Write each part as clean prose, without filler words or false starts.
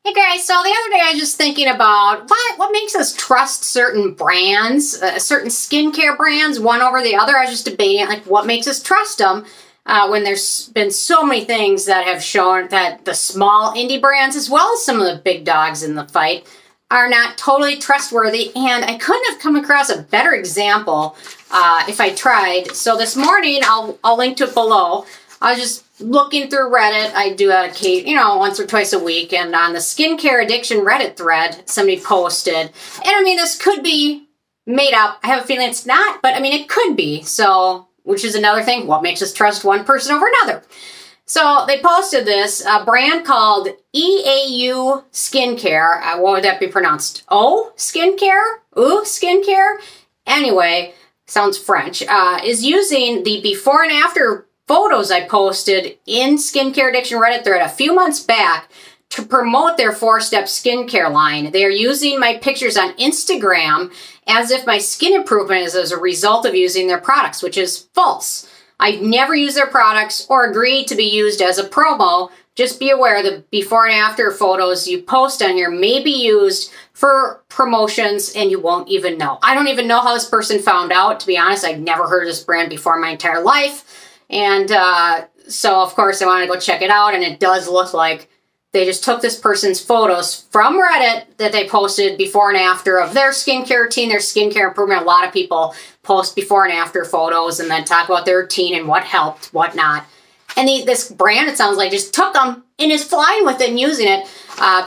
Hey guys, so the other day I was just thinking about what makes us trust certain brands, certain skincare brands, one over the other. I was just debating like what makes us trust them when there's been so many things that have shown that the small indie brands, as well as some of the big dogs in the fight, are not totally trustworthy. And I couldn't have come across a better example if I tried. So this morning, I'll link to it below. I was just looking through Reddit. I do that once or twice a week. And on the skincare addiction Reddit thread, somebody posted, and I mean, this could be made up. I have a feeling it's not, but I mean, it could be. So, which is another thing. What makes us trust one person over another? So they posted this, a brand called Eaux Skincare. What would that be pronounced? Eaux Skincare? Eaux Skincare? Anyway, sounds French. Is using the before and after photos I posted in Skincare Addiction Reddit thread a few months back to promote their 4-step skincare line. They are using my pictures on Instagram as if my skin improvement is as a result of using their products, which is false. I've never used their products or agreed to be used as a promo. Just be aware the before and after photos you post on here may be used for promotions and you won't even know. I don't even know how this person found out. To be honest, I've never heard of this brand before in my entire life. And so, of course, I wanted to go check it out, and it does look like they just took this person's photos from Reddit that they posted before and after of their skincare routine, their skincare improvement. A lot of people post before and after photos and then talk about their routine and what helped, what not. And this brand, it sounds like, just took them and is flying with it and using it.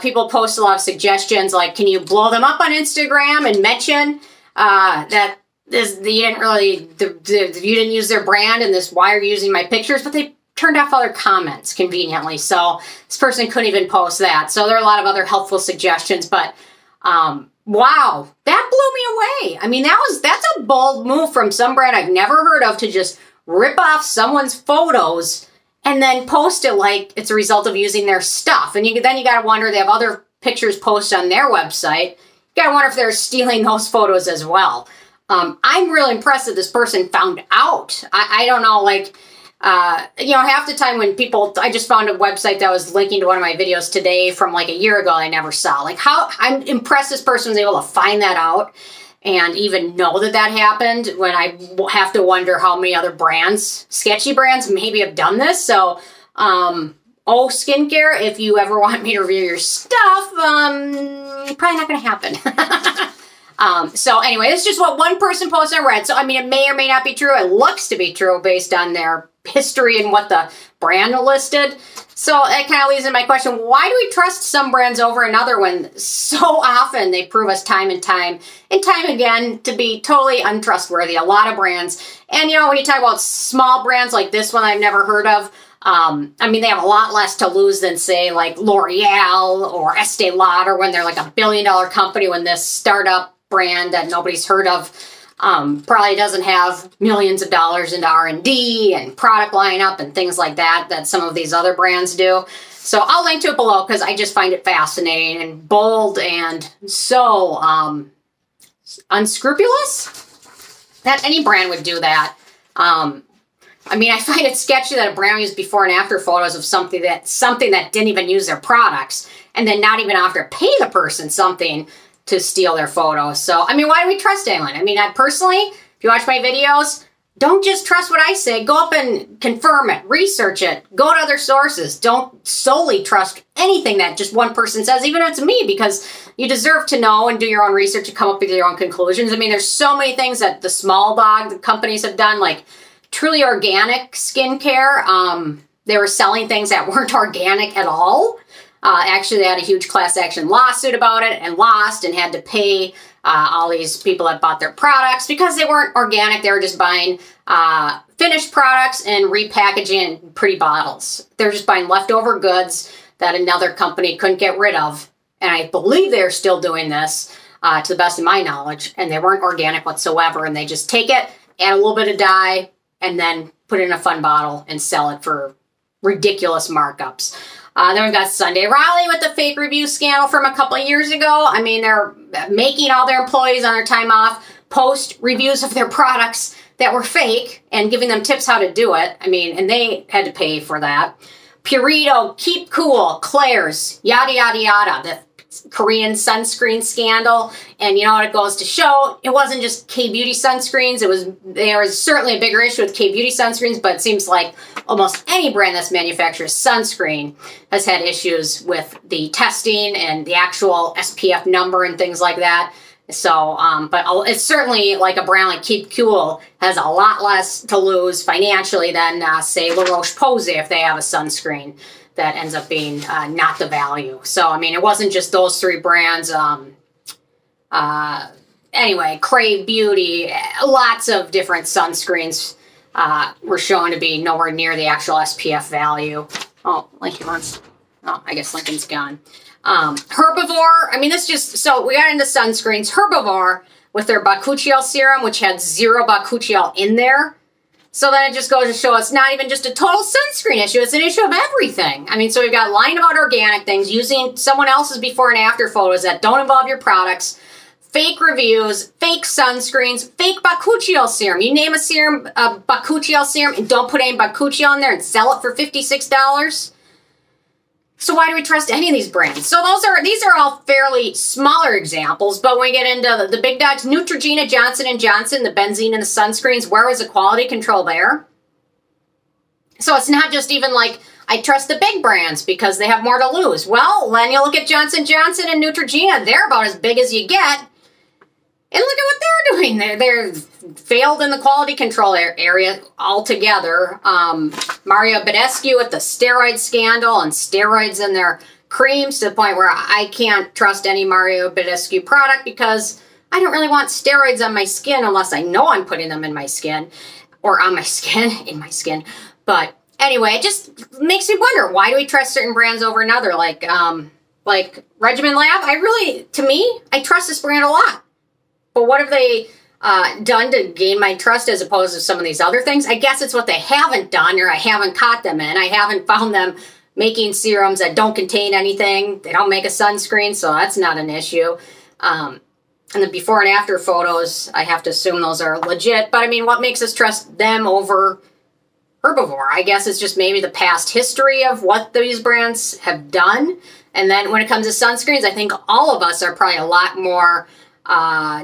People post a lot of suggestions like, can you blow them up on Instagram and mention that you didn't use their brand and this, why are you using my pictures? But they turned off other comments conveniently. So this person couldn't even post that. So there are a lot of other helpful suggestions, but wow, that blew me away. I mean, that's a bold move from some brand I've never heard of to just rip off someone's photos and then post it like it's a result of using their stuff. And then you got to wonder, they have other pictures posted on their website. You got to wonder if they're stealing those photos as well. I'm really impressed that this person found out. I don't know, like, half the time when I just found a website that was linking to one of my videos today from like a year ago I never saw. Like, I'm impressed this person was able to find that out and even know that that happened, when I have to wonder how many other brands, sketchy brands, maybe have done this. So, Eaux Skincare, if you ever want me to review your stuff, probably not going to happen. So anyway, it's just what one person posted on Reddit. So, I mean, it may or may not be true. It looks to be true based on their history and what the brand listed. So that kind of leads into my question, why do we trust some brands over another when so often they prove us time and time again to be totally untrustworthy? A lot of brands. And, when you talk about small brands like this one I've never heard of, I mean, they have a lot less to lose than, say, like L'Oreal or Estee Lauder, when they're like $1 billion company, when this startup brand that nobody's heard of probably doesn't have millions of dollars into R&D and product lineup and things like that some of these other brands do. So I'll link to it below because I just find it fascinating and bold and so unscrupulous that any brand would do that. I mean, I find it sketchy that a brand used before and after photos of something that didn't even use their products, and then not even offer to pay the person something to steal their photos. So, I mean, why do we trust anyone? I mean, I personally, if you watch my videos, don't just trust what I say. Go up and confirm it, research it, go to other sources. Don't solely trust anything that just one person says, even if it's me, because you deserve to know and do your own research and come up with your own conclusions. I mean, there's so many things that the small dog companies have done, like truly organic skincare. They were selling things that weren't organic at all. Actually, they had a huge class action lawsuit about it and lost and had to pay all these people that bought their products because they weren't organic. They were just buying finished products and repackaging in pretty bottles. They're just buying leftover goods that another company couldn't get rid of. And I believe they're still doing this to the best of my knowledge. And they weren't organic whatsoever. And they just take it, add a little bit of dye, and then put it in a fun bottle and sell it for ridiculous markups. Then we've got Sunday Riley with the fake review scandal from a couple of years ago. I mean, they're making all their employees on their time off post reviews of their products that were fake and giving them tips how to do it. I mean, and they had to pay for that. Purito, Keep Cool, Claire's, yada, yada, yada. The Korean sunscreen scandal. And you know what, it goes to show, it wasn't just K-Beauty sunscreens. There was certainly a bigger issue with K-Beauty sunscreens, but it seems like almost any brand that's manufactures sunscreen has had issues with the testing and the actual SPF number and things like that. So, but it's certainly like a brand like Keep Cool has a lot less to lose financially than, say, La Roche-Posay if they have a sunscreen that ends up being not the value. So, I mean, it wasn't just those three brands. Anyway, Crave Beauty, lots of different sunscreens were shown to be nowhere near the actual SPF value. Oh, Lincoln wants, oh, I guess Lincoln's gone. Herbivore, I mean, this just, so we got into sunscreens. Herbivore with their bakuchiol serum, which had 0 bakuchiol in there. So then it just goes to show it's not even just a total sunscreen issue, it's an issue of everything. I mean, so we've got lying about organic things, using someone else's before and after photos that don't involve your products, fake reviews, fake sunscreens, fake bakuchiol serum. You name a serum, a bakuchiol serum, and don't put any bakuchiol in there and sell it for $56. So why do we trust any of these brands? So these are all fairly smaller examples, but when we get into the big dogs, Neutrogena, Johnson & Johnson, the benzene and the sunscreens, where was the quality control there? So it's not just even like, I trust the big brands because they have more to lose. Well, then you look at Johnson & Johnson and Neutrogena, they're about as big as you get. And look at what they're doing. They're failed in the quality control area altogether. Mario Badescu with the steroid scandal and steroids in their creams to the point where I can't trust any Mario Badescu product because I don't really want steroids on my skin unless I know I'm putting them in my skin or on my skin, in my skin. But anyway, it just makes me wonder, why do we trust certain brands over another? Like Regimen Lab, to me, I trust this brand a lot. But what have they done to gain my trust as opposed to some of these other things? I guess it's what they haven't done or I haven't caught them in. I haven't found them making serums that don't contain anything. They don't make a sunscreen, so that's not an issue. And the before and after photos, I have to assume those are legit. But I mean, what makes us trust them over Herbivore? I guess it's just maybe the past history of what these brands have done. And then when it comes to sunscreens, I think all of us are probably a lot more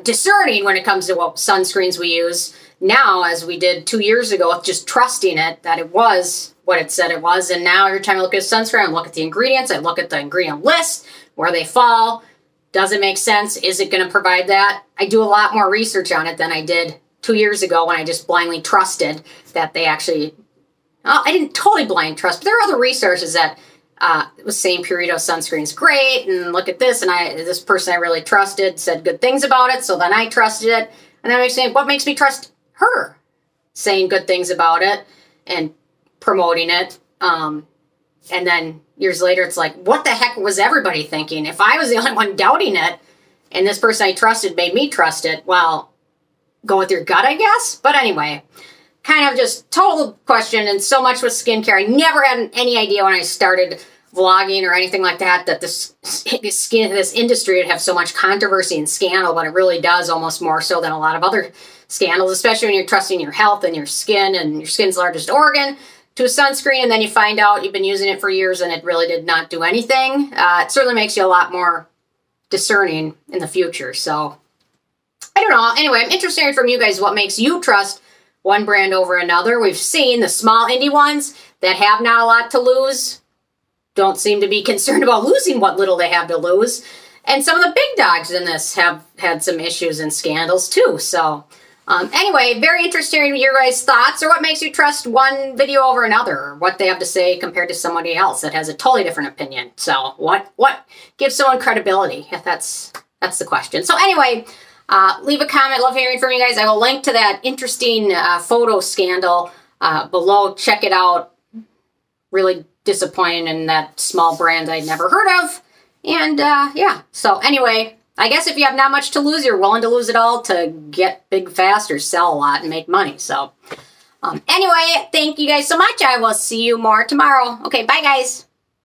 discerning when it comes to what sunscreens we use now as we did 2 years ago with just trusting it that it was what it said it was. And now every time I look at a sunscreen, I look at the ingredients, I look at the ingredient list, where they fall. Does it make sense? Is it going to provide that? I do a lot more research on it than I did 2 years ago when I just blindly trusted that they actually, I didn't totally blind trust, but there are other resources that was saying Purito sunscreen's great, and look at this, and this person I really trusted said good things about it, so then I trusted it, and then I'm saying, what makes me trust her saying good things about it and promoting it? And then years later, it's like, what the heck was everybody thinking? If I was the only one doubting it, and this person I trusted made me trust it, well, go with your gut, I guess. But anyway, kind of just total question, and so much with skincare. I never had any idea when I started vlogging or anything like that this industry would have so much controversy and scandal, but it really does, almost more so than a lot of other scandals, especially when you're trusting your health and your skin's largest organ to a sunscreen, and then you find out you've been using it for years and it really did not do anything. It certainly makes you a lot more discerning in the future. So I don't know. Anyway, I'm interested in hearing from you guys what makes you trust one brand over another. We've seen the small indie ones that have not a lot to lose don't seem to be concerned about losing what little they have to lose. And some of the big dogs in this have had some issues and scandals too. So anyway, very interesting in your guys' thoughts, or what makes you trust one video over another, or what they have to say compared to somebody else that has a totally different opinion. So what gives someone credibility? That's the question. So anyway, leave a comment. Love hearing from you guys. I will link to that interesting photo scandal below. Check it out. Really disappointing in that small brand I'd never heard of. And yeah, so anyway, I guess if you have not much to lose, you're willing to lose it all to get big fast or sell a lot and make money. So anyway, thank you guys so much. I will see you more tomorrow. Okay, bye guys.